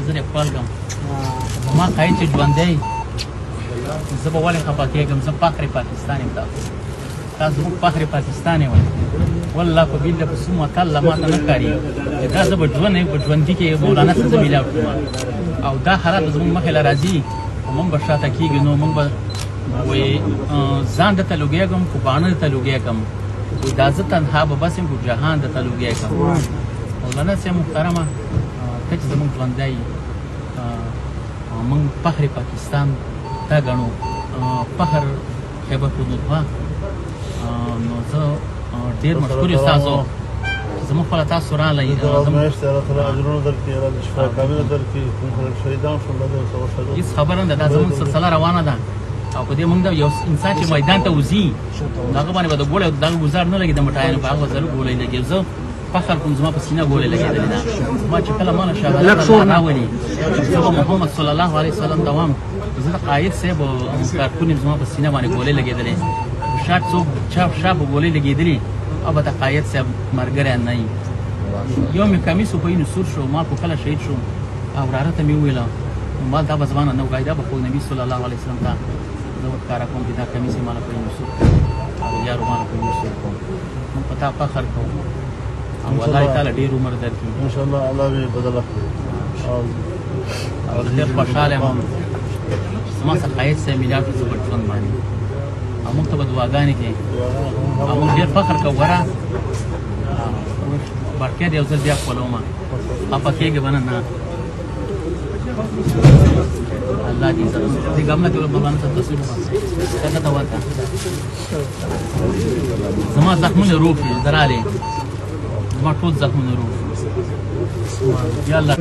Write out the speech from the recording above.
زه یې خپل کړم زما قاید چې ژوندی زه به ولې خفه کېږم زه فخر پاکستان یم تاسو زموږ فخر پاکستان یې والله په بیله په څومره تله ماته نه ښکارېږي چې دا زه به ژوند یم په ژوندي کې مولانا څه زه میلاو کړم او دا حالات به زموږ مخې له راځي خو موږ به شاته کېږو نو موږ به وایي ځان درته لوګی کړم خو باڼه درته لوګی کړم وایي دا زه تنها به بس یم خو جهان درته لوګی کړم مولانا صاحب محترمه ته چې زموږ ژوندی موږ فخر پاکستان ته ګڼو فخر خیبر پښتونخوا نو زه ډېر مشکور یم ستاسو زموږ خپله تاسو راغلی میاشتې الله تعالی اجرونه درکړي الله دې شفا کامله درکړي کوم خلک شهیدان شول الله دې ورسره وشهدو هېڅ خبره نه ده دا زموږ سلسله روانه ده او په دې موږ د یو انسان چې میدان ته وځي نو هغه باندې به د ګوړې دغه ګزار نه لګي د مټایانو په هغه به ضرور ګولۍ لګي زه فخر کوم زما په سینه ګولۍ لګېدلې ده ما چې کله ماله شهادت راولي زه به محمد صلی الله علیه وسلم ته وایم زه د قاید صاحب کارکون یم زما په سینه باندې ګولۍ لګېدلې شاید څوک چا شا به ګولۍ لګېدلې او به د قاید صاحب ملګری نه وي یو مې کمیس و په اینو سور شو ما خو کله شهید شو او وراره ته مې وویله ما دا به زمانه نه وایي دا به خو نبي صلی الله علیه وسلم ته زه ورښکاره کوم چې دا کمیس یې ماله په اینو سور او یارو ماله په اینو سور کوم موږ په تا فخر کوو او الله تعالی ډېر عمر درکړي انشاءالله الله به بدله کړي او زه ډېر خوشحاله یم زما څخه قاید صاحب میلاو کړي زه په ژوند باندې او موږ ته به دعاګانې کوي او موږ ډېر فخر کوو ګوره برکت یو ځل بیا خپلوم خفه کېږې به نه الله دې عزت دې ګامنه کې مولانا صاحب تصویر څنګه ته ورته زما زخمونه روغ دي درالې زما ټول زخمونه روغ یا الله